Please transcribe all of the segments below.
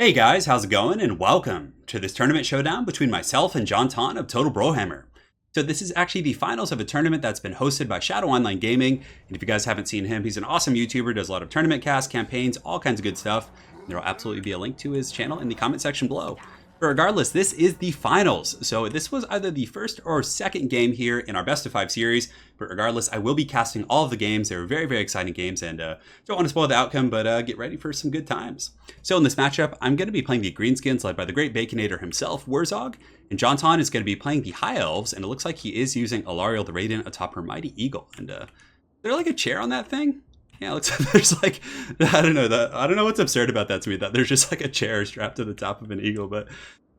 Hey guys, how's it going? And welcome to this tournament showdown between myself and JonTaun of Total Brohammer. So this is actually the finals of a tournament that's been hosted by Shadow Online Gaming. And if you guys haven't seen him, he's an awesome YouTuber, does a lot of tournament casts, campaigns, all kinds of good stuff. There will absolutely be a link to his channel in the comment section below. But regardless, this is the finals. So this was either the first or second game here in our best of 5 series. But regardless, I will be casting all of the games. They were very, very exciting games and don't want to spoil the outcome, but get ready for some good times. So in this matchup, I'm going to be playing the Greenskins led by the great Baconator himself, Wurzog. And JonTaun is going to be playing the High Elves, and it looks like he is using Alariel the Radiant atop her Mighty Eagle. And there like a chair on that thing? Yeah, looks like there's like, I don't know what's absurd about that to me, that there's just like a chair strapped to the top of an eagle, but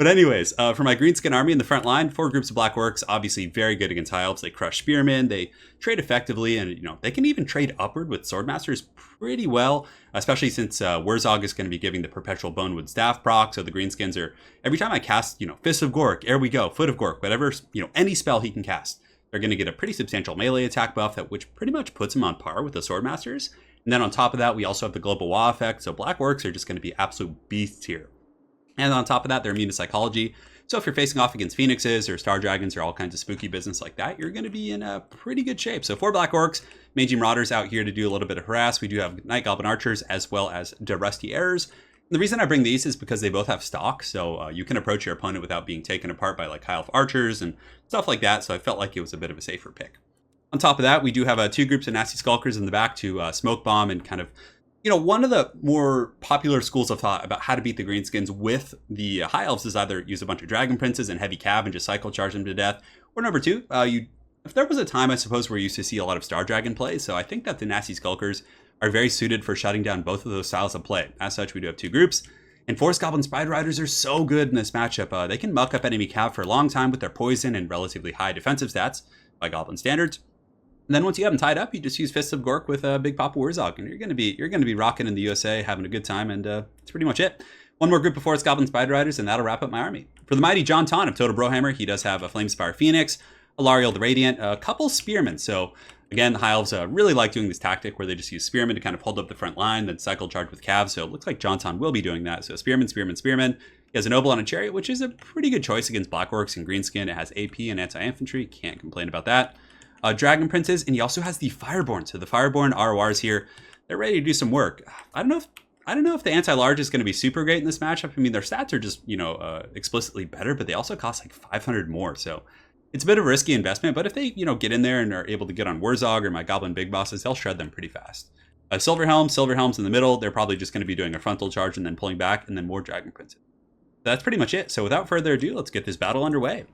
anyways, for my Greenskin army in the front line, 4 groups of Black Orcs, obviously very good against High Elves. They crush Spearmen, they trade effectively, and they can even trade upward with Swordmasters pretty well, especially since Wurzog is going to be giving the Perpetual Bonewood Staff proc, so the Greenskins are, every time I cast, Fist of Gork, Ere We Go, Foot of Gork, whatever, any spell he can cast, they're going to get a pretty substantial melee attack buff, which pretty much puts him on par with the Swordmasters. And then on top of that, we also have the Global Wa effect, so Black Orcs are just going to be absolute beasts here. And on top of that, they're immune to Psychology. So if you're facing off against Phoenixes or Star Dragons or all kinds of spooky business like that, you're going to be in a pretty good shape. So 4 Black Orcs, Mangy Marauders out here to do a little bit of harass. We do have Night Goblin Archers as well as the Rusty Errors. And the reason I bring these is because they both have stock, so you can approach your opponent without being taken apart by like High Elf Archers and stuff like that. So I felt like it was a bit of a safer pick. On top of that, we do have 2 groups of Nasty Skulkers in the back to Smoke Bomb and kind of, one of the more popular schools of thought about how to beat the Greenskins with the High Elves is either use a bunch of Dragon Princes and Heavy Cav and just cycle charge them to death, or number 2, if there was a time, I suppose, where you used to see a lot of Star Dragon play, so I think that the Nasty Skulkers are very suited for shutting down both of those styles of play. As such, we do have 2 groups. And Forest Goblin Spider Riders are so good in this matchup. They can muck up enemy cav for a long time with their poison and relatively high defensive stats by Goblin standards. And then once you have them tied up, you just use Fists of Gork with Big Papa Wurzog, and you're gonna be rocking in the USA, having a good time, and that's pretty much it. One more group of Forest Goblin Spider Riders, and that'll wrap up my army. For the mighty JonTaun of Total Brohammer, he does have a Flamespire Phoenix, Alariel the Radiant, a couple Spearmen. So again, the High Elves really like doing this tactic where they just use Spearmen to kind of hold up the front line, then cycle charge with Cav. So it looks like JonTaun will be doing that. So Spearmen, Spearmen, Spearmen. He has a Noble on a Chariot, which is a pretty good choice against Black Orcs and Greenskin. It has AP and anti-infantry. Can't complain about that. Dragon Princes, and he also has the Fireborn. So the Fireborn RORs here, they're ready to do some work. I don't know if the anti-large is going to be super great in this matchup. I mean, their stats are just, explicitly better, but they also cost like 500 more. So it's a bit of a risky investment, but if they, get in there and are able to get on Wurzog or my Goblin Big Bosses, they'll shred them pretty fast. Silverhelms in the middle, they're probably just going to be doing a frontal charge and then pulling back, and then more Dragon Princes. That's pretty much it. So without further ado, let's get this battle underway.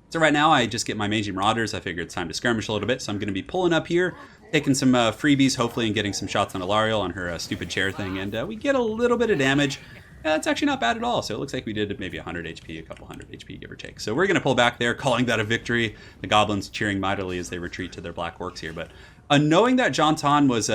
So right now, I just get my Mangy Marauders. I figure it's time to skirmish a little bit, so I'm going to be pulling up here, taking some freebies, hopefully, and getting some shots on Alariel on her stupid chair thing, and we get a little bit of damage. That's actually not bad at all, so it looks like we did maybe 100 HP, a couple hundred HP, give or take. So we're going to pull back there, calling that a victory. The Goblins cheering mightily as they retreat to their Black Orcs here, but knowing that JonTaun was,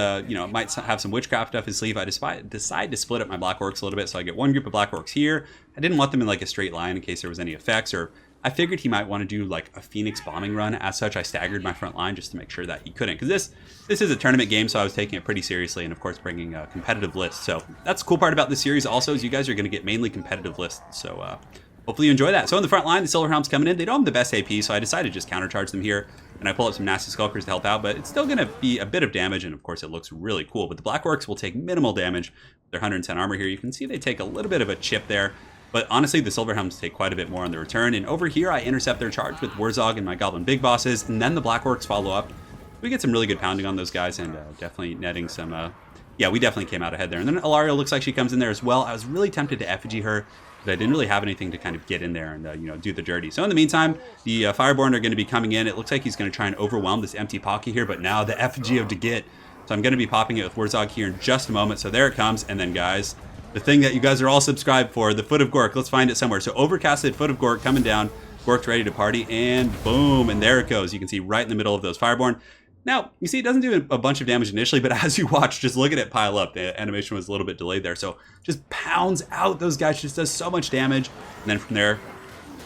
might have some witchcraft up his sleeve, I decide to split up my Black Orcs a little bit, so I get 1 group of Black Orcs here. I didn't want them in like a straight line in case there was any effects, or I figured he might want to do like a Phoenix bombing run. As such, I staggered my front line just to make sure that he couldn't. Because this is a tournament game, so I was taking it pretty seriously, and of course bringing a competitive list. So that's the cool part about this series also, is you guys are going to get mainly competitive lists. So hopefully you enjoy that. So in the front line, the Silverhelms coming in. They don't have the best AP, so I decided to just countercharge them here. And I pull up some Nasty Skulkers to help out, but it's still going to be a bit of damage, and of course it looks really cool. But the Black Orcs will take minimal damage. Their 110 armor here. You can see they take a little bit of a chip there. But honestly, the Silverhelms take quite a bit more on the return. And over here, I intercept their charge with Wurzog and my Goblin Big Bosses. And then the Black Orcs follow up. We get some really good pounding on those guys and definitely netting some... yeah, we definitely came out ahead there. And then Alariel looks like she comes in there as well. I was really tempted to effigy her, but I didn't really have anything to kind of get in there and, do the dirty. So in the meantime, the Fireborn are going to be coming in. It looks like he's going to try and overwhelm this empty pocket here. But now the effigy of Degit. So I'm going to be popping it with Wurzog here in just a moment. So there it comes. And then, guys... the thing that you guys are all subscribed for, the Foot of Gork. Let's find it somewhere. So overcasted Foot of Gork coming down. Gork's ready to party, and boom, and there it goes. You can see right in the middle of those Fireborn. Now, you see it doesn't do a bunch of damage initially, but as you watch, just look at it pile up. The animation was a little bit delayed there. So just pounds out those guys, just does so much damage. And then from there,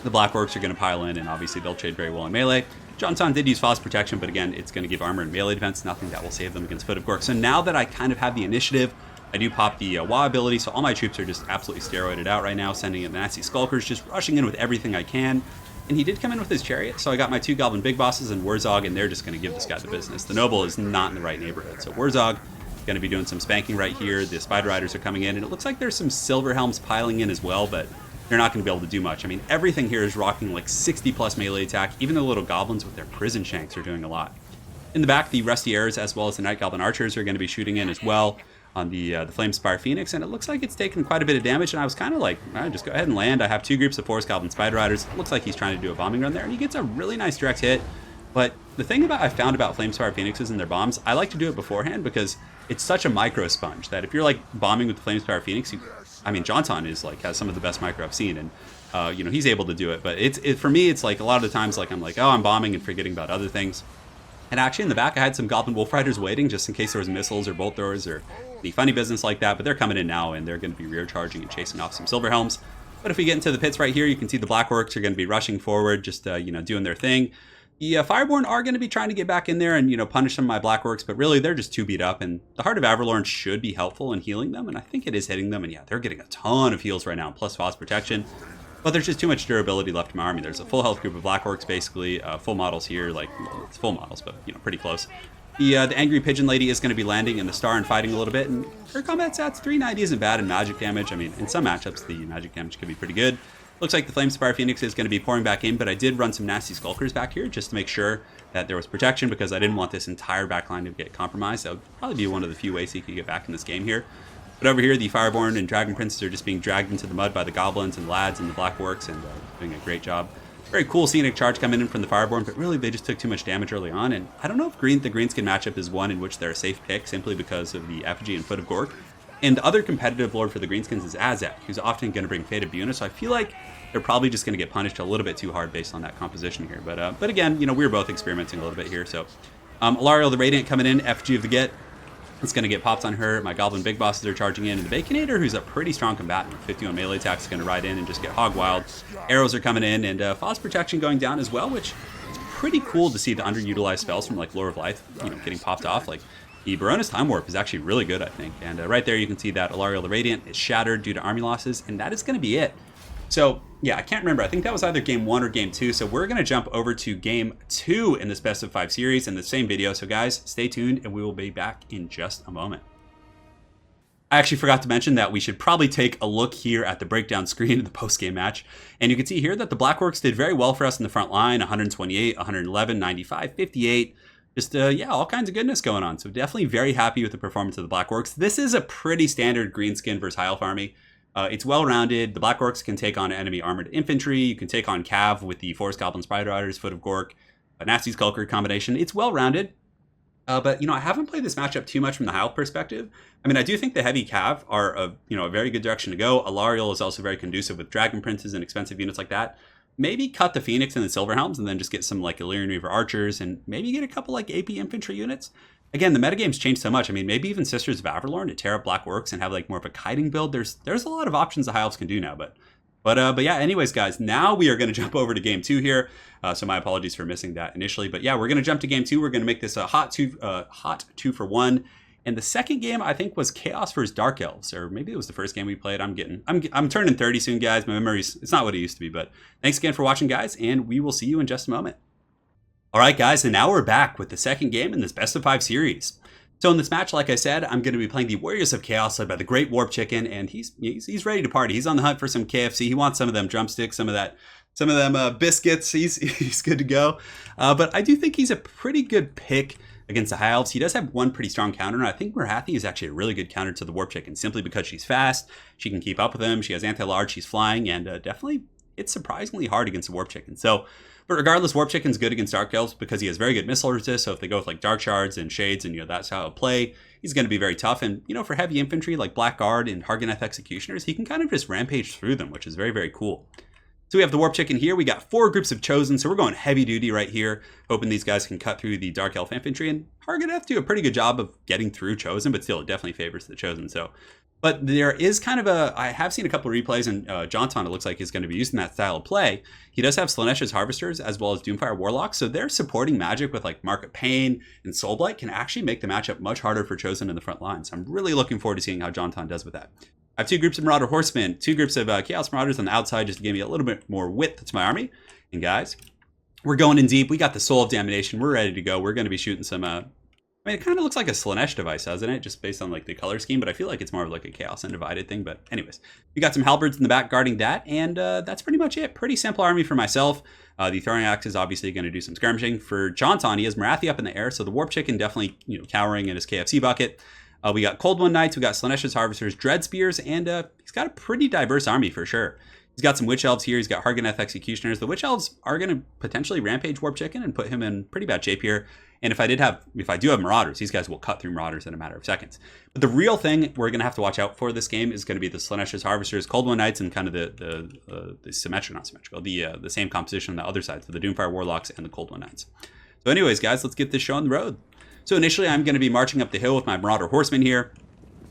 the Black Orcs are going to pile in, and obviously they'll trade very well in melee. JonTaun did use Frost Protection, but again, it's going to give armor and melee defense, nothing that will save them against Foot of Gork. So now that I kind of have the initiative, I do pop the Wah ability, so all my troops are just absolutely steroided out right now, sending in the nasty Skulkers, just rushing in with everything I can. And he did come in with his chariot, so I got my 2 Goblin Big Bosses and Wurzog, and they're just going to give this guy the business. The Noble is not in the right neighborhood, so Wurzog going to be doing some spanking right here. The Spider Riders are coming in, and it looks like there's some Silver Helms piling in as well, but they're not going to be able to do much. I mean, everything here is rocking like 60 plus melee attack. Even the little goblins with their prison shanks are doing a lot. In the back, the Rusty Arrows as well as the Night Goblin Archers are going to be shooting in as well on the Flamespire Phoenix, and it looks like it's taken quite a bit of damage, and I was kind of like, all right, just go ahead and land. I have 2 groups of Forest Goblin Spider Riders. It looks like he's trying to do a bombing run there, and he gets a really nice direct hit. But the thing I found about Flamespire Phoenixes and their bombs, I like to do it beforehand because it's such a micro sponge that if you're like bombing with the Flamespire Phoenix, I mean, JonTaun is like has some of the best micro I've seen, and you know, he's able to do it. But for me, it's like a lot of the times like I'm like, oh, I'm bombing and forgetting about other things. And actually in the back, I had some Goblin Wolf Riders waiting just in case there was missiles or bolt throwers or any funny business like that. But they're coming in now, and they're going to be rear charging and chasing off some Silver Helms. But if we get into the pits right here, you can see the Blackworks are going to be rushing forward, just you know, doing their thing. The Fireborn are going to be trying to get back in there and, you know, punish some of my Blackworks, but really they're just too beat up. And the Heart of Averlorn should be helpful in healing them, and I think it is hitting them. And yeah, they're getting a ton of heals right now, plus Phos Protection. But there's just too much durability left in my army. There's a full health group of Blackworks, basically, full models here, like, well, it's full models, but, you know, pretty close. The Angry Pigeon Lady is going to be landing in the Star and fighting a little bit, and her combat stats, 390 isn't bad in magic damage. I mean, in some matchups, the magic damage could be pretty good. Looks like the Flamespire Phoenix is going to be pouring back in, but I did run some nasty Skulkers back here just to make sure that there was protection because I didn't want this entire backline to get compromised. That would probably be one of the few ways he could get back in this game here. But over here, the Fireborn and Dragon Princes are just being dragged into the mud by the Goblins and Lads and the Blackworks, and doing a great job. Very cool scenic charge coming in from the Fireborn, but really they just took too much damage early on. And I don't know if the Greenskin matchup is one in which they're a safe pick simply because of the Effigy and Foot of Gork. And the other competitive lord for the Greenskins is Azek, who's often going to bring Fate of Buna, so I feel like they're probably just going to get punished a little bit too hard based on that composition here. But again, you know, we were both experimenting a little bit here. So Alariel the Radiant coming in, Effigy of the Get. It's going to get popped on her. My Goblin Big Bosses are charging in. And the Baconator, who's a pretty strong combatant, 51 melee attacks, is going to ride in and just get hog wild. Arrows are coming in, and Phos Protection going down as well, which is pretty cool to see the underutilized spells from like Lore of Life, you know, getting popped off. Like the Barona's Time Warp is actually really good, I think. And right there you can see that Alariel the Radiant is shattered due to army losses, and that is going to be it. So, yeah, I can't remember. I think that was either game 1 or game 2. So we're going to jump over to game 2 in this best of 5 series in the same video. So guys, stay tuned and we will be back in just a moment. I actually forgot to mention that we should probably take a look here at the breakdown screen of the post-game match. And you can see here that the Blackworks did very well for us in the front line. 128, 111, 95, 58. Just, yeah, all kinds of goodness going on. So definitely very happy with the performance of the Blackworks. This is a pretty standard Greenskin versus High Elf army. It's well-rounded. The Blackworks can take on enemy armored infantry. You can take on Cav with the Forest Goblin Spider Riders, Foot of Gork, a nasty Skulker combination. It's well-rounded. But, you know, I haven't played this matchup too much from the High Elf perspective. I mean, I do think the heavy Cav are a very good direction to go. Alariel is also very conducive with Dragon Princes and expensive units like that. Maybe cut the Phoenix and the Silver Helms and then just get some like Illyrian Reaver Archers and maybe get a couple like AP infantry units. Again, the metagame's changed so much. I mean, maybe even Sisters of Averlorn to tear up Blackworks and have like more of a kiting build. There's a lot of options the High Elves can do now, but yeah, anyways, guys, now we are going to jump over to game 2 here. So my apologies for missing that initially, but yeah, we're going to jump to game 2. We're going to make this a hot 2 for 1. And the second game I think was Chaos versus Dark Elves, or maybe it was the first game we played. I'm turning 30 soon, guys. My memory's, it's not what it used to be, but thanks again for watching, guys, and we will see you in just a moment. All right, guys, and now we're back with the second game in this best of 5 series. So in this match, like I said, I'm going to be playing the Warriors of Chaos led by the Great Warp Chicken, and he's ready to party. He's on the hunt for some KFC. He wants some of them drumsticks, some of them biscuits. He's good to go. But I do think he's a pretty good pick against the High Elves. He does have one pretty strong counter, and I think Merathi is actually a really good counter to the Warp Chicken, simply because she's fast, she can keep up with him, she has anti-large, she's flying, and definitely it's surprisingly hard against the Warp Chicken. So, but regardless, Warp Chicken's good against Dark Elves because he has very good missile resist, so if they go with like Dark Shards and Shades, and that's how it'll play, he's going to be very tough. And, for heavy infantry like Black Guard and Harganeth Executioners, he can kind of just rampage through them, which is very, very cool. So we have the Warp Chicken here. We got 4 groups of Chosen, so we're going heavy duty right here, hoping these guys can cut through the Dark Elf infantry. And Harganeth do a pretty good job of getting through Chosen, but still, it definitely favors the Chosen. So But there is kind of a, I have seen a couple of replays, and JonTaun, it looks like, is going to be using that style of play. He does have Slaanesha's Harvesters as well as Doomfire Warlocks, so their supporting magic with like Mark of Pain and Soulblight can actually make the matchup much harder for Chosen in the front line. So I'm really looking forward to seeing how JonTaun does with that. I have 2 groups of Marauder Horsemen, 2 groups of Chaos Marauders on the outside just to give me a little bit more width to my army. And guys, we're going in deep. We got the Soul of Damnation. We're ready to go. We're going to be shooting some... I mean, it kind of looks like a Slaanesh device, doesn't it? Just based on like the color scheme, but I feel like it's more of like a Chaos Undivided thing. But anyways, we got some Halberds in the back guarding that, and that's pretty much it. Pretty simple army for myself. The Throwing Axe is obviously going to do some skirmishing. For JonTaun, he has Marathi up in the air, so the Warp Chicken definitely, cowering in his KFC bucket. We got Cold One Knights, we got Slaanesh's Harvesters, Dread Spears, and he's got a pretty diverse army for sure. He's got some Witch Elves here. He's got Harganeth Executioners. The Witch Elves are going to potentially rampage Warp Chicken and put him in pretty bad shape here. And if I do have Marauders, these guys will cut through Marauders in a matter of seconds. But the real thing we're going to have to watch out for this game is going to be the Slaanesh's Harvesters, Cold One Knights, and kind of the same composition on the other side, so the Doomfire Warlocks and the Cold One Knights. So anyways, guys, let's get this show on the road. So initially, I'm going to be marching up the hill with my Marauder Horsemen here,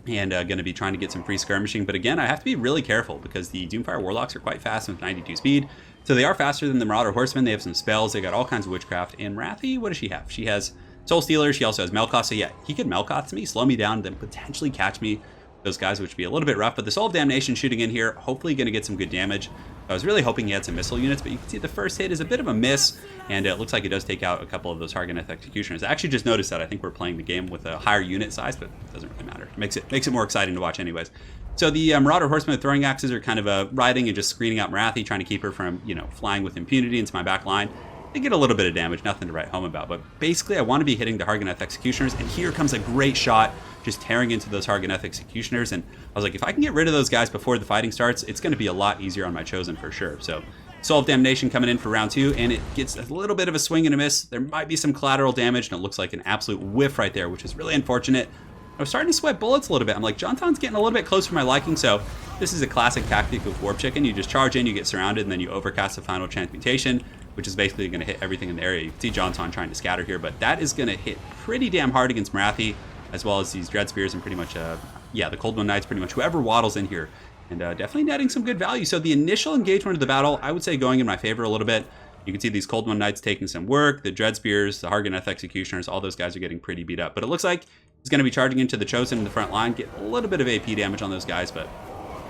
and going to be trying to get some free skirmishing. But again, I have to be really careful because the Doomfire Warlocks are quite fast with 92 speed. So they are faster than the Marauder Horsemen. They have some spells. They got all kinds of witchcraft. And Marathi, what does she have? She has Soul Stealer. She also has Melkoth. So yeah, he could Melkoth me, slow me down, then potentially catch me. Those guys, which would be a little bit rough. But the Soul of Damnation shooting in here, hopefully going to get some good damage. I was really hoping he had some missile units, but you can see the first hit is a bit of a miss, and it looks like it does take out a couple of those Harganeth Executioners. I actually just noticed that. I think we're playing the game with a higher unit size, but it doesn't really matter. It makes it more exciting to watch anyways. So the Marauder Horsemen with Throwing Axes are kind of riding and just screening out Marathi, trying to keep her from, flying with impunity into my back line. They get a little bit of damage, nothing to write home about, but basically I want to be hitting the Harganeth Executioners, and here comes a great shot, just tearing into those Harganeth Executioners, and I was like, if I can get rid of those guys before the fighting starts, it's going to be a lot easier on my Chosen for sure. So Soul of Damnation coming in for round 2, and it gets a little bit of a swing and a miss. There might be some collateral damage, and it looks like an absolute whiff right there, which is really unfortunate. I was starting to sweat bullets a little bit. I'm like, JonTaun's getting a little bit close for my liking, so this is a classic tactic with Warp Chicken. You just charge in, you get surrounded, and then you overcast the Final Transmutation, which is basically going to hit everything in the area. You can see JonTaun trying to scatter here, but that is going to hit pretty damn hard against Marathi, as well as these Dread Spears and pretty much, the Cold One Knights, pretty much whoever waddles in here. And definitely netting some good value. So the initial engagement of the battle, I would say going in my favor a little bit. You can see these Cold One Knights taking some work, the Dread Spears, the Harganeth Executioners, all those guys are getting pretty beat up. But it looks like he's going to be charging into the Chosen in the front line, get a little bit of AP damage on those guys, but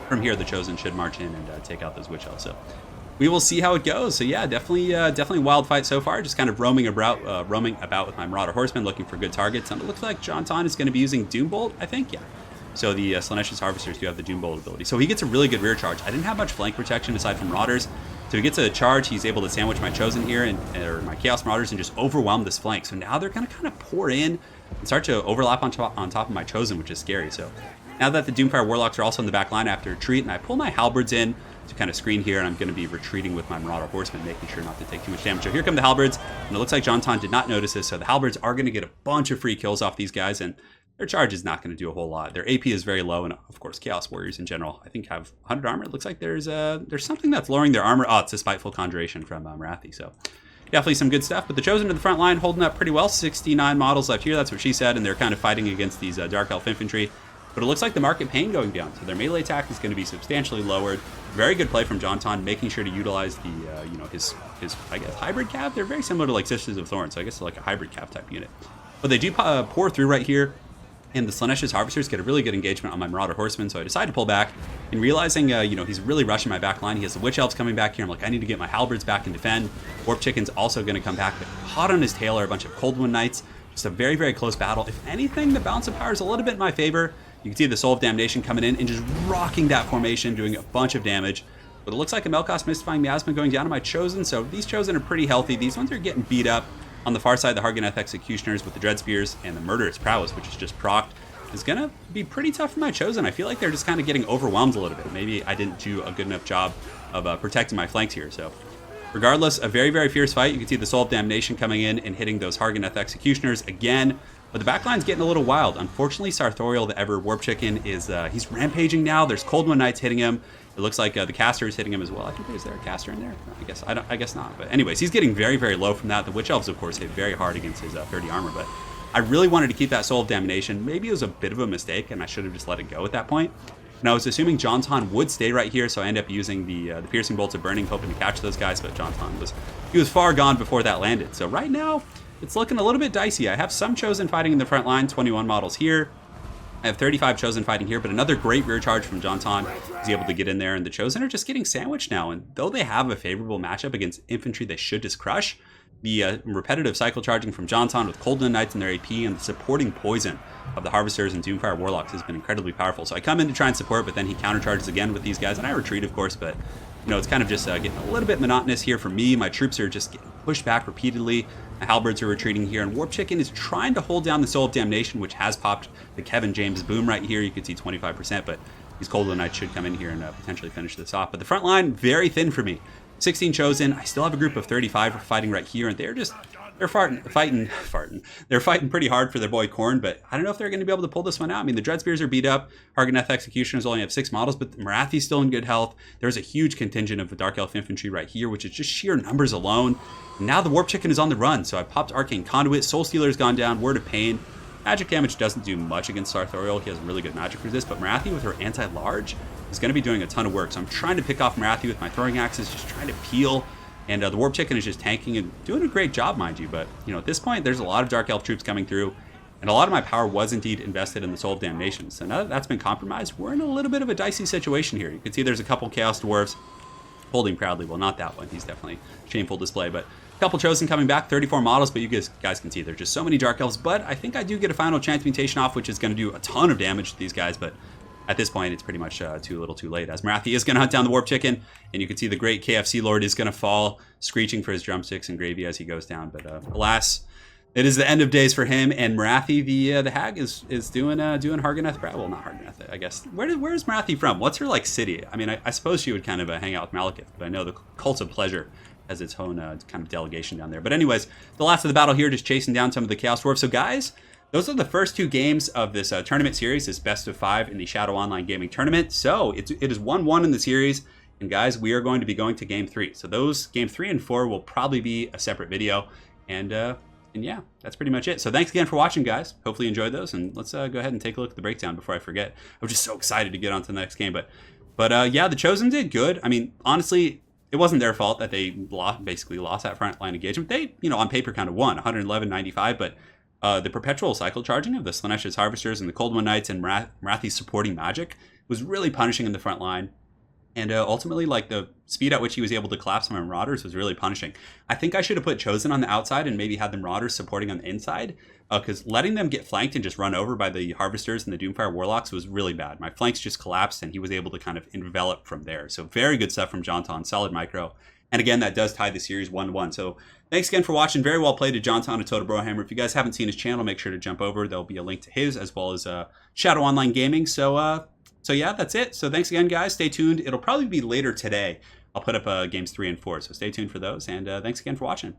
from here the Chosen should march in and take out those Witch Elves. So we will see how it goes. So yeah, definitely wild fight so far. Just kind of roaming about with my Marauder Horsemen, looking for good targets. And it looks like JonTaun is going to be using Doombolt, I think, yeah. So the Slaanesh's Harvesters do have the Doombolt ability. So he gets a really good rear charge. I didn't have much flank protection aside from Marauders. So he gets a charge, he's able to sandwich my Chosen here, or my Chaos Marauders, and just overwhelm this flank. So now they're going to kind of pour in and start to overlap on top of my Chosen, which is scary. So now that the Doomfire Warlocks are also in the back line after a retreat, and I pull my Halberds in to kind of screen here, and I'm going to be retreating with my Marauder Horsemen, making sure not to take too much damage. So here come the Halberds, and it looks like JonTaun did not notice this, so the Halberds are going to get a bunch of free kills off these guys, and their charge is not going to do a whole lot. Their AP is very low, and of course, Chaos Warriors in general, I think, have 100 armor. It looks like there's something that's lowering their armor. Oh, it's a Spiteful Conjuration from Marathi, so definitely some good stuff. But the Chosen in the front line holding up pretty well. 69 models left here, that's what she said, and they're kind of fighting against these Dark Elf Infantry. But it looks like the Mark of Pain going down, so their melee attack is going to be substantially lowered. Very good play from JonTaun, making sure to utilize the, his I guess, hybrid cav. They're very similar to like Sisters of Thorn, so I guess it's like a hybrid cav type unit. But they do pour through right here. And the Slaanesh's Harvesters get a really good engagement on my Marauder Horsemen, so I decided to pull back. And realizing, he's really rushing my back line. He has the Witch Elves coming back here. I'm like, I need to get my Halberds back and defend. Warp Chicken's also going to come back, but hot on his tail are a bunch of Cold One Knights. Just a very, very close battle. If anything, the balance of power is a little bit in my favor. You can see the Soul of Damnation coming in and just rocking that formation, doing a bunch of damage. But it looks like a Melkoth Mystifying Miasma going down to my Chosen, so these Chosen are pretty healthy. These ones are getting beat up. On the far side, the Harganeth Executioners with the Dread Spears and the Murderous Prowess, which is just procced, is going to be pretty tough for my Chosen. I feel like they're just kind of getting overwhelmed a little bit. Maybe I didn't do a good enough job of protecting my flanks here. So regardless, a very, very fierce fight. You can see the Soul of Damnation coming in and hitting those Harganeth Executioners again. But the backline's getting a little wild. Unfortunately, Sartorial, the ever Warp Chicken, is he's rampaging now. There's Cold One Knights hitting him. It looks like the caster is hitting him as well. I think there's a caster in there. I guess not. But anyways, he's getting very, very low from that. The Witch Elves, of course, hit very hard against his 30 armor. But I really wanted to keep that Soul of Damnation. Maybe it was a bit of a mistake, and I should have just let it go at that point. And I was assuming JonTaun would stay right here, so I ended up using the Piercing Bolts of Burning, hoping to catch those guys, but JonTaun was far gone before that landed. So right now, it's looking a little bit dicey. I have some Chosen fighting in the front line, 21 models here. I have 35 Chosen fighting here, but another great rear charge from JonTaun. He's able to get in there, and the Chosen are just getting sandwiched now. And though they have a favorable matchup against infantry they should just crush, the repetitive cycle charging from JonTaun with Coldland Knights in their AP and the supporting poison of the Harvesters and Doomfire Warlocks has been incredibly powerful. So I come in to try and support, but then he countercharges again with these guys, and I retreat, of course, but you know, it's kind of just getting a little bit monotonous here for me. My troops are just getting pushed back repeatedly. My halberds are retreating here, and Warp Chicken is trying to hold down the Soul of Damnation, which has popped the Kevin James boom right here. You can see 25%, but these Coldland Knights should come in here and potentially finish this off. But the front line, very thin for me. 16 Chosen. I still have a group of 35 fighting right here, and they're fighting pretty hard for their boy Korn, but I don't know if they're going to be able to pull this one out. I mean, the Dread Spears are beat up. Harganeth Executioners only have 6 models, but Marathi's still in good health. There's a huge contingent of Dark Elf Infantry right here, which is just sheer numbers alone. And now the Warp Chicken is on the run, so I popped Arcane Conduit. Soul Stealer's gone down. Word of Pain. Magic damage doesn't do much against Sartorial. He has really good magic resist, but Marathi with her anti-large is going to be doing a ton of work. So I'm trying to pick off Marathi with my throwing axes, just trying to peel. And the Warp Chicken is just tanking and doing a great job, mind you. But, you know, at this point, there's a lot of Dark Elf troops coming through. And a lot of my power was indeed invested in the Soul of Damnation. So now that that's been compromised, we're in a little bit of a dicey situation here. You can see there's a couple Chaos Dwarves holding proudly. Well, not that one. He's definitely shameful display. But a couple Chosen coming back, 34 models. But you guys can see there's just so many Dark Elves. But I think I do get a final Transmutation off, which is going to do a ton of damage to these guys. But at this point, it's pretty much too little too late, as Marathi is going to hunt down the Warp Chicken, and you can see the great KFC Lord is going to fall, screeching for his drumsticks and gravy as he goes down. But alas, it is the end of days for him, and Marathi, the hag, is doing Harganeth. Well, not Harganeth, I guess. Where's Marathi from? What's her like city? I mean, I suppose she would kind of hang out with Malekith, but I know the Cult of Pleasure has its own kind of delegation down there. But anyways, the last of the battle here, just chasing down some of the Chaos Dwarves. So guys, those are the first 2 games of this tournament series, this best of 5 in the Shadow Online Gaming Tournament. So it is 1-1 in the series, and guys, we are going to be going to Game 3. So those Game 3 and 4 will probably be a separate video, and yeah, that's pretty much it. So thanks again for watching, guys. Hopefully you enjoyed those, and let's go ahead and take a look at the breakdown before I forget. I was just so excited to get on to the next game, but yeah, the Chosen did good. I mean, honestly, it wasn't their fault that they basically lost that front line engagement. They, you know, on paper kind of won, 111-95, but the perpetual cycle charging of the Slanesh's Harvesters and the Cold One Knights and Marathi's supporting magic was really punishing in the front line. And ultimately, like, the speed at which he was able to collapse my Marauders was really punishing. I think I should have put Chosen on the outside and maybe had the Marauders supporting on the inside, because letting them get flanked and just run over by the Harvesters and the Doomfire Warlocks was really bad. My flanks just collapsed, and he was able to kind of envelop from there. So very good stuff from JonTaun, solid micro. And again, that does tie the series 1-1. So thanks again for watching. Very well played to JonTaun of Total Brohammer. If you guys haven't seen his channel, make sure to jump over. There'll be a link to his as well as Shadow Online Gaming. So yeah, that's it. So thanks again, guys. Stay tuned. It'll probably be later today. I'll put up games 3 and 4. So stay tuned for those. And thanks again for watching.